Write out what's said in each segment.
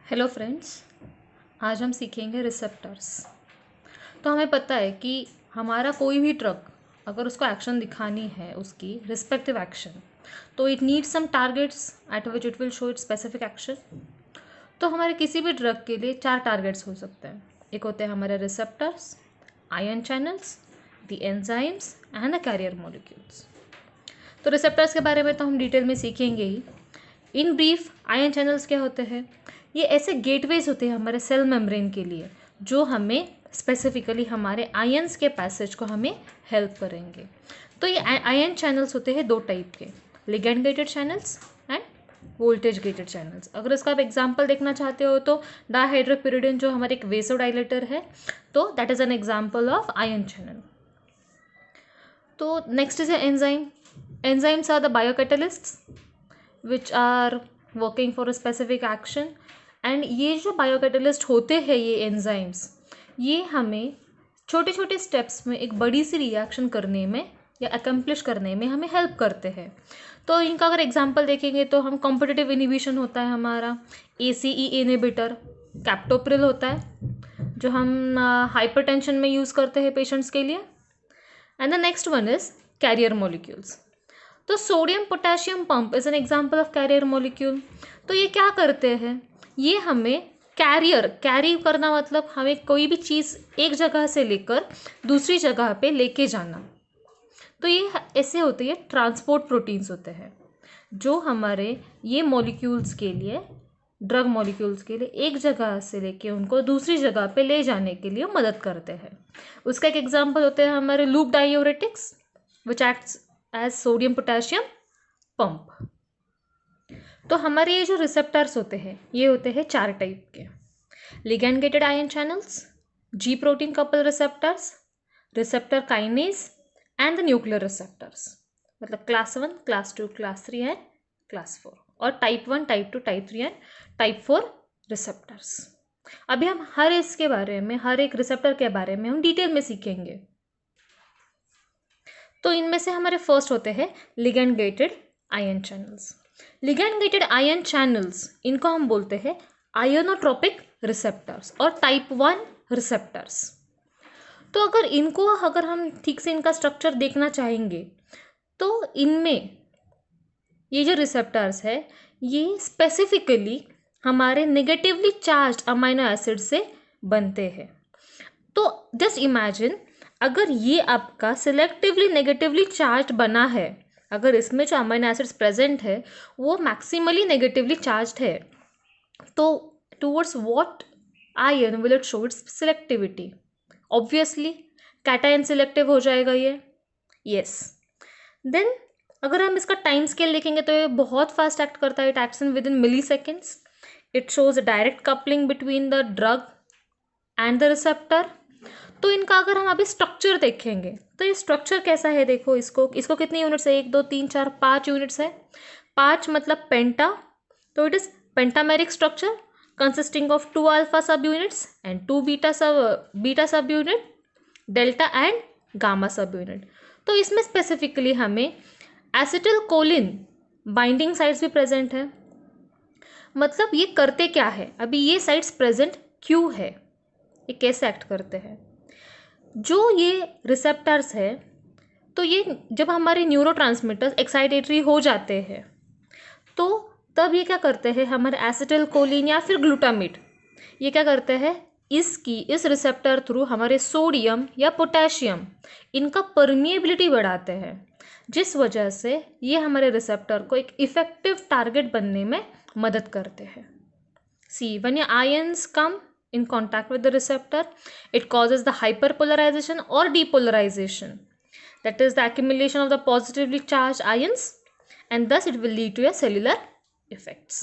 Hello friends, आज हम सीखेंगे रिसेप्टर्स। तो हमें पता है कि हमारा कोई भी ड्रग अगर उसको एक्शन दिखानी है, उसकी रिस्पेक्टिव एक्शन, तो it needs some targets at which it will show it specific action. तो हमारे किसी भी ड्रग के लिए 4 टारगेट्स हो सकते हैं। एक होते हैं हमारे receptors, ion channels, the enzymes and the carrier molecules. तो रिसेप्टर्स के बारे में तो हम डिटेल में सीखेंगे ही। इन ब्रीफ, आयन चैनल्स क्या होते हैं? ये ऐसे गेटवेज होते हैं हमारे सेल मेम्ब्रेन के लिए, जो हमें स्पेसिफिकली हमारे आयंस के पैसेज को हमें हेल्प करेंगे। तो ये आयन चैनल्स होते हैं 2 टाइप के, ligand gated channels end voltage gated channels. अगर इसका आप एग्जांपल देखना चाहते हो तो डायहाइड्रोपिरिडिन जो हमारे एक वेसोडाइलेटर है, तो that is an example of ion channel. तो next is enzyme. Enzymes are the biocatalysts which are working for a specific action। And ये जो बायोकैटलिस्ट होते हैं, ये एंजाइम्स, ये हमें छोटे छोटे स्टेप्स में एक बड़ी सी रिएक्शन करने में या अकम्प्लिश करने में हमें हेल्प करते हैं। तो इनका अगर एग्जांपल देखेंगे तो हम कॉम्पिटिटिव इनिबिशन होता है हमारा, ACE इनिबिटर, कैप्टोप्रिल होता है जो हम हाइपरटेंशन में यूज़ करते हैं पेशेंट्स के लिए। And the next one is carrier molecules. तो sodium potassium pump is an example of carrier molecule. तो ये क्या करते हैं? ये हमें कैरी करना, मतलब हमें कोई भी चीज़ एक जगह से लेकर दूसरी जगह पे लेके जाना। तो ये ऐसे होते हैं, ट्रांसपोर्ट प्रोटीन्स होते हैं जो हमारे ये मॉलिक्यूल्स के लिए, ड्रग मॉलिक्यूल्स के लिए एक जगह से लेके उनको दूसरी जगह पे ले जाने के लिए मदद करते हैं। उसका एक एग्जाम्पल होते हैं हमारे loop diuretics which acts as sodium potassium pump. तो हमारे ये जो रिसेप्टर्स होते हैं, ये होते हैं 4 टाइप के, ligand gated ion channels, G protein couple receptors, receptor kinase and the nuclear receptors. मतलब class 1, class 2, class 3 and class 4, और type 1, type 2, type 3 and type 4 receptors. अभी हम हर इसके बारे में, हर एक रिसेप्टर के बारे में हम डिटेल में सीखेंगे। तो इनमें से हमारे फर्स्ट होते हैं ligand gated ion channels. Ligand gated ion channels, इनको हम बोलते हैं आयोनोट्रोपिक रिसेप्टर्स और टाइप 1 रिसेप्टर्स। तो अगर हम ठीक से इनका स्ट्रक्चर देखना चाहेंगे तो इनमें ये जो रिसेप्टर्स है, ये स्पेसिफिकली हमारे नेगेटिवली चार्ज्ड अमाइनो एसिड से बनते हैं। तो जस्ट इमेजिन, अगर ये आपका सिलेक्टिवली नेगेटिवली चार्ज बना है, अगर इसमें जो अमाइनो एसिड्स प्रेजेंट है वो मैक्सिमली नेगेटिवली चार्ज्ड है, तो towards what ion will it show it's selectivity? Obviously cation selective हो जाएगा ये। यस। देन अगर हम इसका टाइम स्केल देखेंगे तो ये बहुत फास्ट एक्ट करता है। It acts in within milliseconds. It shows a direct coupling between the drug and the receptor. तो इनका अगर हम अभी स्ट्रक्चर देखेंगे तो ये स्ट्रक्चर कैसा है, देखो इसको कितनी यूनिट्स है? 1 2 3 4 5 यूनिट्स है। 5 मतलब पेंटा, तो it is pentameric structure consisting of 2 alpha subunits and 2 beta subunit, delta and gamma subunit. तो इसमें स्पेसिफिकली हमें एसिटिल कोलिन बाइंडिंग साइट्स भी प्रेजेंट है। मतलब ये करते क्या है? अभी ये साइट्स प्रेजेंट क्यों है, ये कैसे एक्ट करते हैं? जो ये रिसेप्टर्स है, तो ये जब हमारे न्यूरोट्रांसमीटर्स एक्साइटेटरी हो जाते हैं, तो तब ये क्या करते हैं, हमारे एसिटिल कोलिन या फिर ग्लूटामेट, ये क्या करते हैं, इस रिसेप्टर थ्रू हमारे सोडियम या पोटेशियम, इनका परमिएबिलिटी बढ़ाते हैं, जिस वजह से ये हमारे रिसेप्टर को एक इफेक्टिव टारगेट बनने में मदद करते हैं। See, when your ions come in contact with the receptor, it causes the hyperpolarization or depolarization, that is the accumulation of the positively charged ions, and thus it will lead to a cellular effects.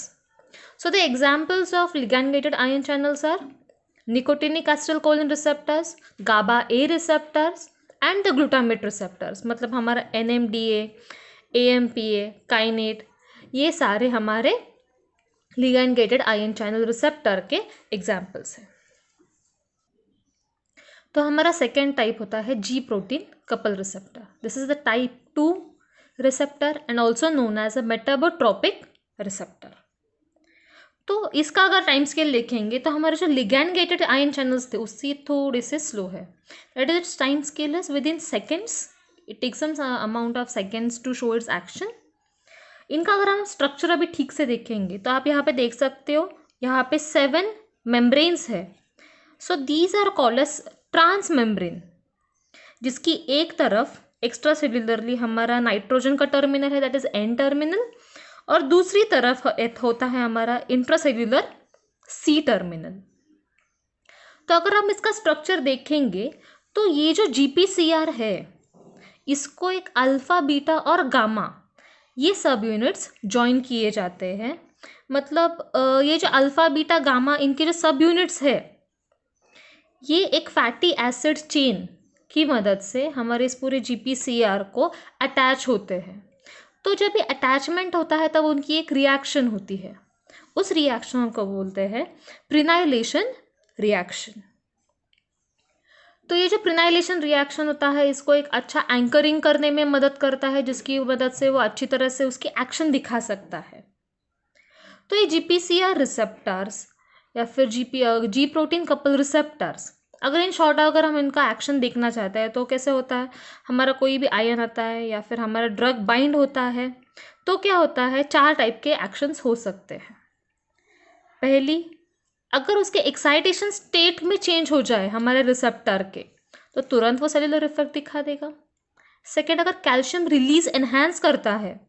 So the examples of ligand gated ion channels are nicotinic acetylcholine receptors, GABA A receptors and the glutamate receptors। मतलब हमारा NMDA, AMPA, काइनेट, ये सारे हमारे ligand gated ion channel receptor के examples हैं। तो हमारा second type होता है G protein couple receptor. This is the type 2 receptor and also known as a metabotropic receptor. तो इसका अगर टाइम स्केल देखेंगे तो हमारे जो लिगैंड गेटेड आयन चैनल्स थे उससे थोड़े से स्लो है, that is its time scale is within seconds, it takes some amount of seconds to show its action. इनका अगर हम स्ट्रक्चर अभी ठीक से देखेंगे तो आप यहाँ पे देख सकते हो, यहाँ पे 7 मेम्ब्रेन्स है। So these are called as transmembrane, जिसकी एक तरफ एक्स्ट्रा सेल्युलरली हमारा नाइट्रोजन का टर्मिनल है, दैट इज एन टर्मिनल, और दूसरी तरफ होता है हमारा इंट्रासेल्युलर सी टर्मिनल। तो अगर हम इसका स्ट्रक्चर देखेंगे तो ये जो जीपीसीआर है इसको एक अल्फा बीटा और गामा ये सब यूनिट्स ज्वाइन किए जाते हैं। मतलब ये जो अल्फा बीटा गामा इनके जो सब यूनिट्स है ये एक फैटी एसिड चेन की मदद से हमारे इस पूरे जीपीसीआर को अटैच होते हैं। तो जब ये अटैचमेंट होता है तब उनकी एक रिएक्शन होती है, उस रिएक्शन को बोलते हैं प्रिनाइलेशन रिएक्शन। तो ये जो प्रिनाइलेशन रिएक्शन होता है इसको एक अच्छा एंकरिंग करने में मदद करता है, जिसकी मदद से वो अच्छी तरह से उसकी एक्शन दिखा सकता है। तो ये जीपीसीआर रिसेप्टर्स या फिर जी प्रोटीन कपल रिसेप्टर्स, अगर इन शॉर्ट अगर हम इनका एक्शन देखना चाहते हैं तो कैसे होता है, हमारा कोई भी आयन आता है या फिर हमारा ड्रग बाइंड होता है तो क्या होता है, 4 टाइप के एक्शंस हो सकते हैं। पहली, अगर उसके एक्साइटेशन स्टेट में चेंज हो जाए हमारे रिसेप्टर के तो तुरंत वो सेलुलर इफेक्ट दिखा देगा। सेकेंड, अगर कैल्शियम रिलीज एनहांस करता है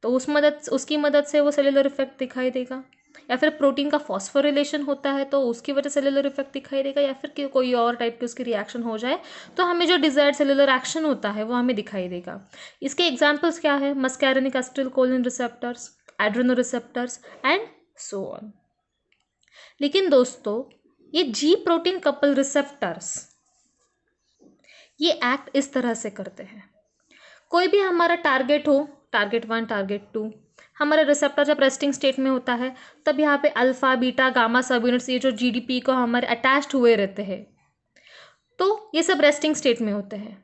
तो उसकी मदद से वो सेलुलर इफेक्ट दिखाई देगा। या फिर प्रोटीन का फॉस्फोरिलेशन होता है तो उसकी वजह से सेलुलर इफेक्ट दिखाई देगा। या फिर कोई और टाइप की उसकी रिएक्शन हो जाए तो हमें जो डिजायर्ड सेलुलर एक्शन होता है वो हमें दिखाई देगा। इसके एग्जाम्पल्स क्या है, muscarinic acetylcholine receptors, Adreno receptors and so on. लेकिन दोस्तों ये जी प्रोटीन कपल रिसेप्टर्स ये एक्ट इस तरह से करते हैं, कोई भी हमारा टारगेट हो, टारगेट 1 टारगेट 2, हमारा रिसेप्टर जब रेस्टिंग स्टेट में होता है तब यहाँ पे अल्फा बीटा गामा सब यूनिट्स ये जो जीडीपी को हमारे अटैच्ड हुए रहते हैं, तो ये सब रेस्टिंग स्टेट में होते हैं।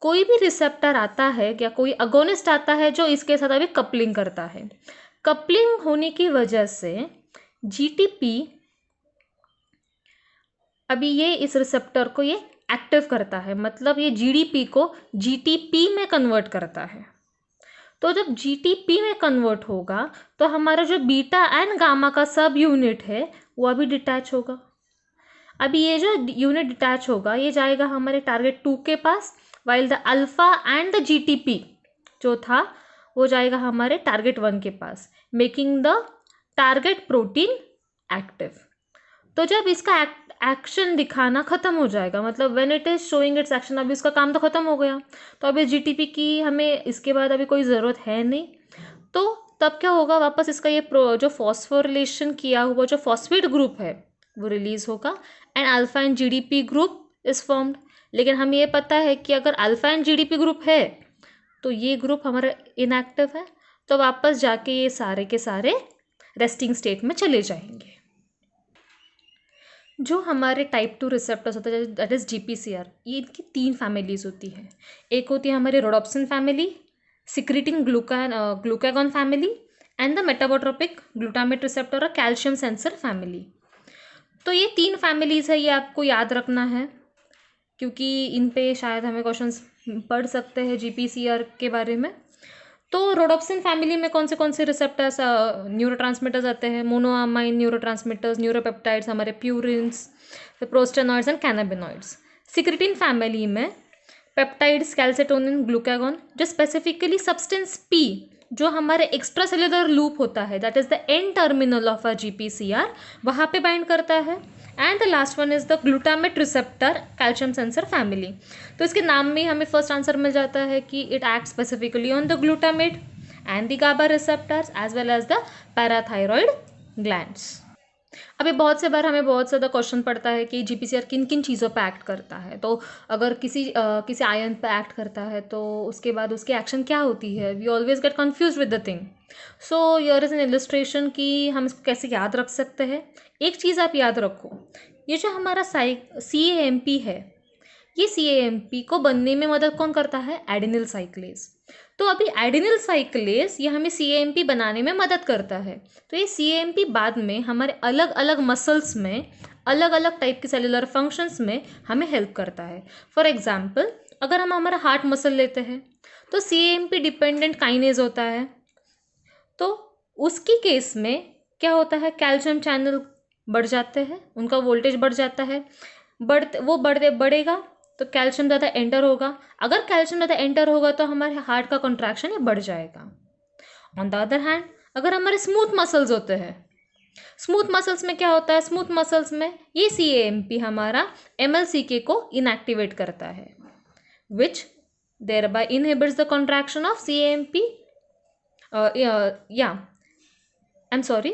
कोई भी रिसेप्टर आता है या कोई अगोनिस्ट आता है जो इसके साथ अभी कपलिंग करता है, कपलिंग होने की वजह से जीटीपी अभी ये इस रिसेप्टर को ये एक्टिव करता है, मतलब ये जीडीपी को जीटीपी में कन्वर्ट करता है। तो जब जीटीपी में कन्वर्ट होगा तो हमारा जो बीटा एंड गामा का सब यूनिट है वो अभी डिटैच होगा। अभी ये जो यूनिट डिटैच होगा ये जाएगा हमारे टारगेट 2 के पास, while the alpha and the GTP जो था वो जाएगा हमारे टारगेट 1 के पास, making the target protein active. तो जब इसका एक्शन दिखाना खत्म हो जाएगा, मतलब when it is showing its action, अभी उसका काम तो खत्म हो गया, तो अभी जीटीपी की हमें इसके बाद अभी कोई ज़रूरत है नहीं। तो तब क्या होगा, वापस इसका ये जो फॉस्फोरिलेशन किया हुआ जो फॉस्फेट ग्रुप है वो रिलीज होगा and alpha and GDP group is formed. लेकिन हमें ये पता है कि अगर अल्फा एंड जीडीपी ग्रुप है तो ये ग्रुप हमारा इनएक्टिव है, तो वापस जाके ये सारे के सारे रेस्टिंग स्टेट में चले जाएंगे। जो हमारे टाइप 2 रिसेप्टर्स होते हैं दैट इज़ जीपीसीआर, ये इनकी 3 फैमिलीज होती है। एक होती है हमारी rhodopsin family, secreting glucagon family and the metabotropic glutamate receptor और कैल्शियम सेंसर फैमिली। तो ये 3 फैमिलीज है, ये आपको याद रखना है क्योंकि इन पे शायद हमें क्वेश्चंस पढ़ सकते हैं जीपीसीआर के बारे में। तो रोडोप्सिन फैमिली में कौन से रिसेप्टर्स न्यूरोट्रांसमीटर्स आते हैं, मोनोअमाइन न्यूरोट्रांसमीटर्स, न्यूरोपेप्टाइड्स, हमारे प्यूरिन्स, फिर prostanoids and cannabinoids. Secretin family में पेप्टाइड्स, कैल्सिटोनिन, ग्लूकागॉन, जो स्पेसिफिकली सब्सटेंस पी जो हमारे एक्स्ट्रा सेलुलर लूप होता है that is the N terminal of a GPCR वहाँ पे बाइंड करता है। And the last one is the glutamate receptor calcium sensor family. तो इसके नाम में हमें फर्स्ट आंसर मिल जाता है कि it act specifically on the glutamate and the GABA receptors as well as the parathyroid glands. अभी बहुत से बार हमें बहुत ज़्यादा क्वेश्चन पड़ता है कि जीपीसीआर किन किन चीज़ों पे एक्ट करता है। तो अगर किसी आयन पे एक्ट करता है तो उसके बाद उसकी एक्शन क्या होती है, we always get confuse with the thing. So here is an illustration कि हम इसको कैसे याद रख सकते हैं। एक चीज़ आप याद रखो, ये जो हमारा CAMP है, ये CAMP को बनने में मदद कौन करता है, एडिनिल साइक्लेज। तो अभी एडिनिल साइक्लेज ये हमें CAMP बनाने में मदद करता है। तो ये CAMP बाद में हमारे अलग अलग मसल्स में अलग अलग टाइप के सेलुलर फंक्शंस में हमें हेल्प करता है। फॉर एग्जाम्पल, अगर हम हमारा हार्ट मसल लेते हैं तो CAMP डिपेंडेंट काइनेज होता है। तो उसकी केस में क्या होता है, कैल्शियम चैनल बढ़ जाते हैं, उनका वोल्टेज बढ़ जाता है, बढ़ेगा तो कैल्शियम ज़्यादा एंटर होगा। अगर कैल्शियम ज़्यादा एंटर होगा तो हमारे हार्ट का कॉन्ट्रैक्शन ये बढ़ जाएगा। ऑन द अदर हैंड, अगर हमारे स्मूथ मसल्स होते हैं, स्मूथ मसल्स में क्या होता है, स्मूथ मसल्स में ये CAMP हमारा MLCK को इनएक्टिवेट करता है, विच thereby inhibits the contraction of CAMP. I'm sorry,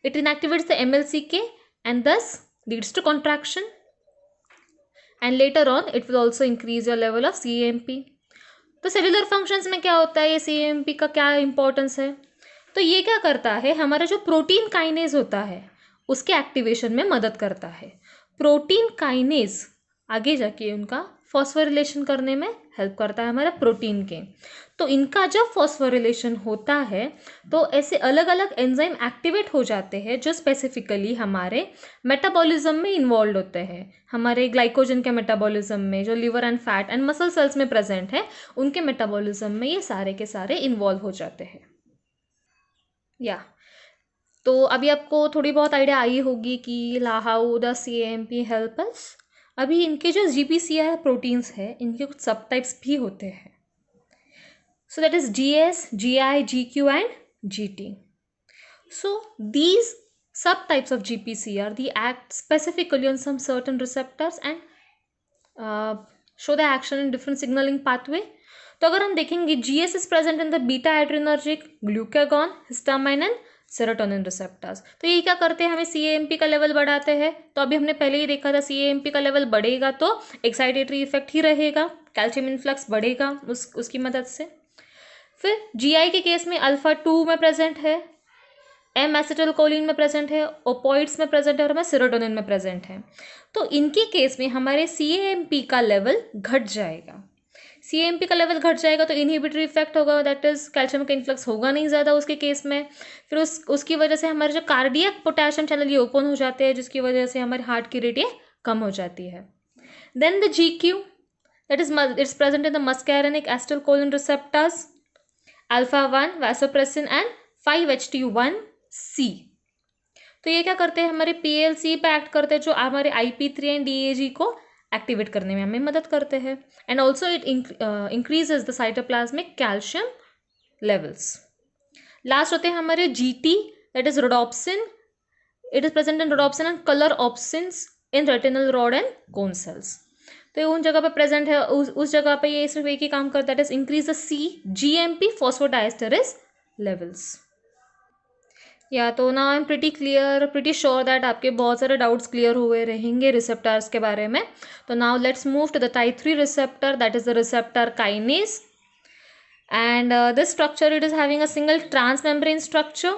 it inactivates the MLCK and thus leads to contraction, and later on it will also increase your level of CAMP. तो cellular functions में क्या होता है, ये CAMP का क्या importance है, तो ये क्या करता है, हमारा जो प्रोटीन काइनेज होता है उसके एक्टिवेशन में मदद करता है। प्रोटीन काइनेज आगे जाके उनका फॉस्फोरिलेशन करने में हेल्प करता है हमारा प्रोटीन के। तो इनका जब फॉस्फोरिलेशन होता है तो ऐसे अलग अलग एंजाइम एक्टिवेट हो जाते हैं जो स्पेसिफिकली हमारे मेटाबॉलिज्म में इन्वॉल्व होते हैं, हमारे ग्लाइकोजन के मेटाबॉलिज्म में, जो liver and fat and muscle cells में प्रेजेंट है उनके मेटाबॉलिज्म में ये सारे के सारे इन्वॉल्व हो जाते हैं। तो अभी आपको थोड़ी बहुत आइडिया आई होगी कि how the CAMP help us. अभी इनके जो GPCR प्रोटीन्स है इनके कुछ सब टाइप्स भी होते हैं। So that is GS, GI, GQ and GT. So these subtypes of GPCR, they act specifically on some certain receptors and show the action in different signaling pathway. तो अगर हम देखेंगे GS is present in the beta adrenergic, glucagon, histamine and serotonin receptors. तो ये क्या करते हैं, हमें CAMP का लेवल बढ़ाते हैं। तो अभी हमने पहले ही देखा था CAMP का लेवल बढ़ेगा तो एक्साइटेटरी इफेक्ट ही रहेगा, कैल्शियम इन्फ्लक्स बढ़ेगा उसकी मदद से। फिर GI के केस में अल्फा-2 में प्रेजेंट है, M एसिटिलकोलिन में प्रेजेंट है, ओपोइड्स में प्रेजेंट है और हमारे सेरोटोनिन में प्रेजेंट है। तो इनके केस में हमारे CAMP का लेवल घट जाएगा। CAMP का लेवल घट जाएगा तो इनहिबिटरी इफेक्ट होगा, दैट इज कैल्शियम का इन्फ्लक्स होगा नहीं ज़्यादा उसके केस में। फिर उसकी वजह से हमारे जो कार्डियक पोटेशियम चैनल ये ओपन हो जाते हैं, जिसकी वजह से हमारे हार्ट की रेट ये कम हो जाती है। Then the GQ, that is it's present in the muscarinic acetylcholine receptors, alpha one, vasopressin and 5-HT1C। तो ये क्या करते हैं, हमारे PLC पे एक्ट करते हैं, जो हमारे IP3 एंड DAG को एक्टिवेट करने में हमें मदद करते हैं। And also it increases the cytoplasmic calcium levels. Last होते हैं हमारे GT, that is rhodopsin, it is present in rhodopsin and colour opsins in retinal rod and cone cells. तो ये उन जगह पे प्रेजेंट है, उस जगह पे ये सिर्फ एक ही काम करता है, that is increase the CGMP phosphodiesterase levels. तो ना I'm pretty sure that आपके बहुत सारे डाउट्स क्लियर हुए रहेंगे रिसेप्टर्स के बारे में। तो now let's move to the type 3 receptor, that is the receptor kinase. And this structure, it is having a single transmembrane structure.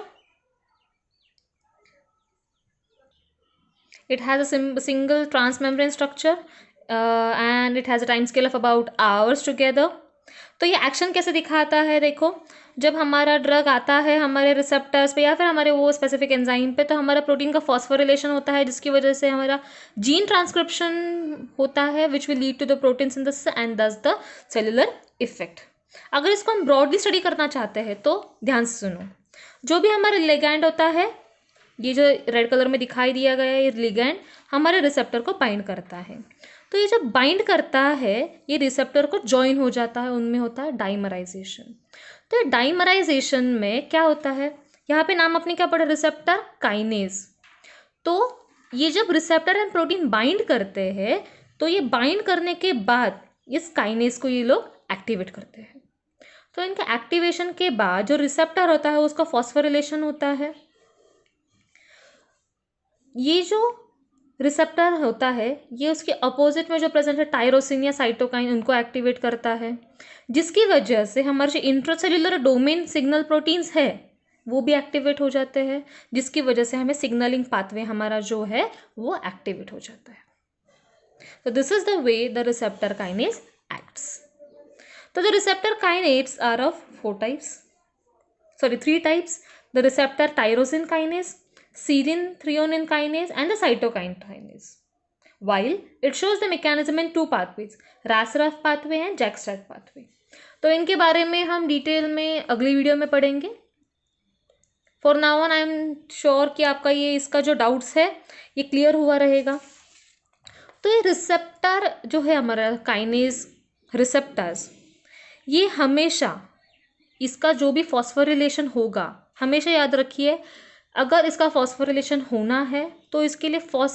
It has a single transmembrane structure and it has a time scale of about hours together. तो ये action कैसे दिखाता है, देखो जब हमारा drug आता है हमारे रिसेप्टर्स पे या फिर हमारे वो स्पेसिफिक एंजाइम पे, तो हमारा प्रोटीन का फॉस्फोरिलेशन होता है, जिसकी वजह से हमारा जीन ट्रांसक्रिप्शन होता है, which will lead to the protein synthesis and thus the cellular effect. अगर इसको हम ब्रॉडली स्टडी करना चाहते हैं तो ध्यान से सुनो, जो भी हमारा लिगैंड होता है, ये जो रेड कलर में दिखाई दिया गया है, ये लिगैंड हमारे रिसेप्टर को बाइंड करता है। तो ये जब बाइंड करता है ये रिसेप्टर को जॉइन हो जाता है, उनमें होता है डाइमराइजेशन। तो ये डाइमराइजेशन में क्या होता है, यहाँ पे नाम अपने क्या पढ़ा, रिसेप्टर काइनेज। तो ये जब रिसेप्टर एंड प्रोटीन बाइंड करते हैं तो ये बाइंड करने के बाद इस काइनेज को ये लोग एक्टिवेट करते हैं। तो इनके एक्टिवेशन के बाद जो रिसेप्टर होता है उसका फॉस्फोरिलेशन होता है। ये जो रिसेप्टर होता है ये उसके अपोजिट में जो प्रेजेंट है टायरोसिन या साइटोकाइन, उनको एक्टिवेट करता है, जिसकी वजह से हमारे जो इंट्रासेल्युलर डोमेन सिग्नल प्रोटीन्स है वो भी एक्टिवेट हो जाते हैं, जिसकी वजह से हमें सिग्नलिंग पाथवे हमारा जो है वो एक्टिवेट हो जाता है। तो this is the way the receptor kinase acts. तो the receptor kinases are of three types: the receptor tyrosine kinase, serine threonine kinase, and the cytokine kinase. While it shows the mechanism in two pathways, RAS-RAF pathway and JAK-STAT pathway. तो इनके बारे में हम detail में अगली video में पढ़ेंगे. For now on I am sure कि आपका ये इसका जो डाउट्स है ये क्लियर हुआ रहेगा. तो ये रिसेप्टर जो है हमारा काइनेज रिसेप्टर्स, ये हमेशा इसका जो भी फॉस्फोरिलेशन होगा, हमेशा याद रखिए, अगर इसका फॉस्फोरिलेशन होना है तो इसके लिए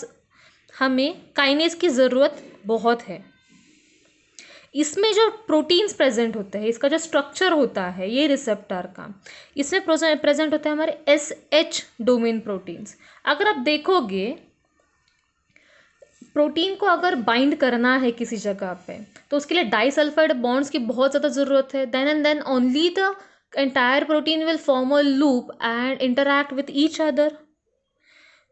हमें काइनेज की ज़रूरत बहुत है. इसमें जो प्रोटीन्स प्रेजेंट होते हैं, इसका जो स्ट्रक्चर होता है ये रिसेप्टर का, इसमें प्रेजेंट होते हैं हमारे SH डोमेन प्रोटीन्स. अगर आप देखोगे प्रोटीन को अगर बाइंड करना है किसी जगह पे तो उसके लिए डाइसल्फाइड बॉन्ड्स की बहुत ज़्यादा ज़रूरत है. Then and then only the entire protein will form a loop and interact with each other.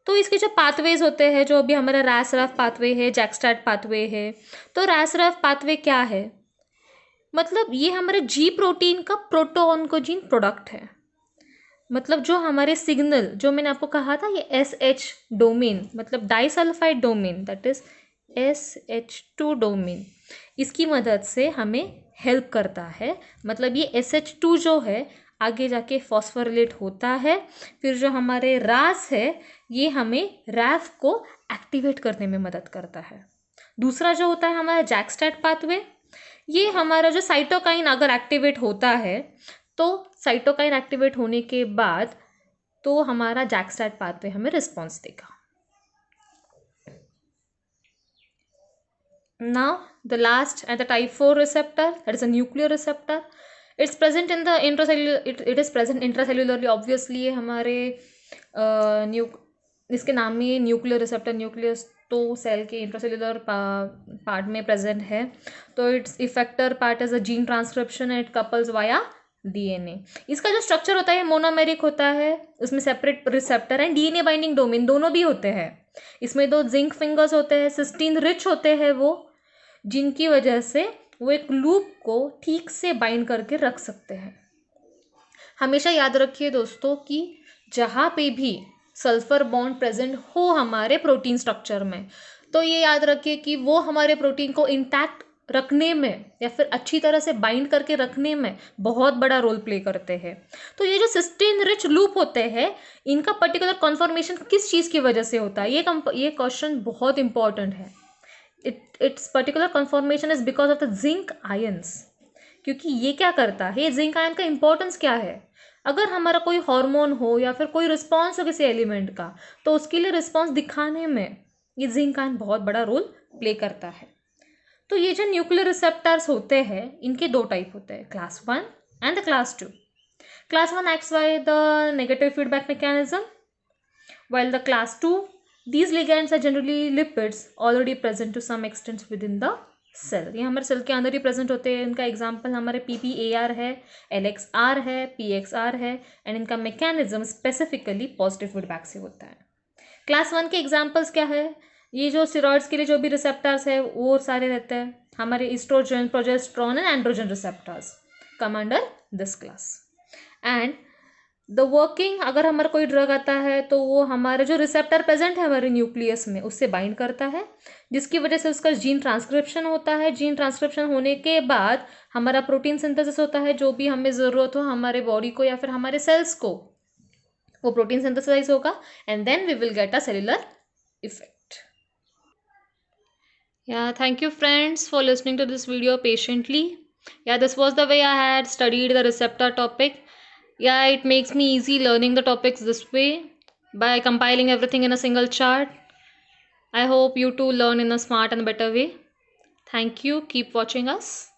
तो इसके जो पाथवेज होते हैं, जो अभी हमारा RAS-RAF पाथवे है, JAK-STAT पाथवे है. तो RAS-RAF पाथवे क्या है, मतलब ये हमारे G प्रोटीन का प्रोटोऑन्कोजीन प्रोडक्ट है. मतलब जो हमारे सिग्नल, जो मैंने आपको कहा था ये SH डोमेन, मतलब disulphide domain, that is SH2 domain, इसकी मदद से हमें हेल्प करता है. मतलब ये SH2 जो है आगे जाके फॉस्फोरिलेट होता है. फिर जो हमारे RAS है ये हमें RAF को एक्टिवेट करने में मदद करता है. दूसरा जो होता है हमारा JAK-STAT पाथवे, ये हमारा जो साइटोकाइन अगर एक्टिवेट होता है तो साइटोकाइन एक्टिवेट होने के बाद तो हमारा JAK-STAT पाथवे हमें रिस्पॉन्स देगा. Now the last and the type 4 receptor, that is a nuclear receptor. It's present in the intracellular, it is present intracellularly. Obviously ये हमारे इसके नाम में न्यूक्लियर रिसेप्टर, न्यूक्लियस तो सेल के इंट्रासेल्युलर पार्ट में प्रेजेंट है. तो it's effector part is a gene transcription and couples via DNA. इसका जो स्ट्रक्चर होता है मोनोमेरिक होता है, उसमें separate receptor and DNA binding domain दोनों भी होते हैं. इसमें 2 जिंक फिंगर्स होते हैं, सिस्टीन रिच होते हैं वो, जिनकी वजह से वो एक लूप को ठीक से बाइंड करके रख सकते हैं. हमेशा याद रखिए दोस्तों कि जहाँ पे भी सल्फर बॉन्ड प्रेजेंट हो हमारे प्रोटीन स्ट्रक्चर में, तो ये याद रखिए कि वो हमारे प्रोटीन को इंटैक्ट रखने में या फिर अच्छी तरह से बाइंड करके रखने में बहुत बड़ा रोल प्ले करते हैं. तो ये जो सिस्टीन रिच लूप होते हैं, इनका पर्टिकुलर कॉन्फॉर्मेशन किस चीज़ की वजह से होता है, ये क्वेश्चन बहुत इंपॉर्टेंट है. It's particular conformation is because of the zinc ions. क्योंकि ये क्या करता है, ये जिंक आयन का इंपॉर्टेंस क्या है, अगर हमारा कोई हार्मोन हो या फिर कोई रिस्पॉन्स हो किसी एलिमेंट का, तो उसके लिए रिस्पॉन्स दिखाने में ये जिंक आयन बहुत बड़ा रोल प्ले करता है. तो ये जो न्यूक्लियर रिसेप्टर्स होते हैं, इनके 2 टाइप होते हैं, class 1 and the class 2. Class 1 acts by the negative feedback mechanism, while the class 2, these ligands are generally lipids already present to some extent within the cell. ये हमारे सेल के अंदर ही present होते हैं. इनका एग्जाम्पल हमारे PPAR है, LXR है, PXR है, एंड इनका मैकेनिज्म स्पेसिफिकली पॉजिटिव फीडबैक से होता है. क्लास 1 के एग्जाम्पल्स क्या है, ये जो स्टेरॉइड्स के लिए जो भी रिसेप्टर्स है वो सारे रहते हैं. हमारे oestrogen, progesterone and androgen receptors come under this class. And the working, अगर हमारा कोई ड्रग आता है तो वो हमारे जो रिसेप्टर प्रेजेंट है हमारे न्यूक्लियस में उससे बाइंड करता है, जिसकी वजह से उसका जीन ट्रांसक्रिप्शन होता है. जीन ट्रांसक्रिप्शन होने के बाद हमारा प्रोटीन सिंथेसिस होता है, जो भी हमें ज़रूरत हो हमारे बॉडी को या फिर हमारे सेल्स को, वो प्रोटीन सिंथेसाइज होगा, and then we will get a cellular effect. Yeah, thank you friends for listening to this video patiently. Yeah, this was the way I had studied the receptor topic. Yeah, it makes me easy learning the topics this way by compiling everything in a single chart. I hope you too learn in a smart and better way. Thank you. Keep watching us.